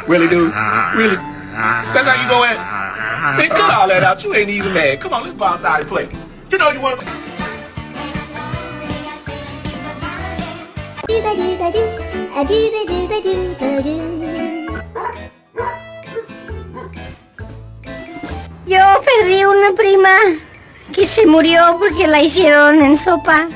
Really, dude? Really? That's how you go at? Man, cut all that out. You ain't even mad. Come on, let's go outside and play. You know you want to... Yo perdí una prima que se murió porque la hicieron en sopa.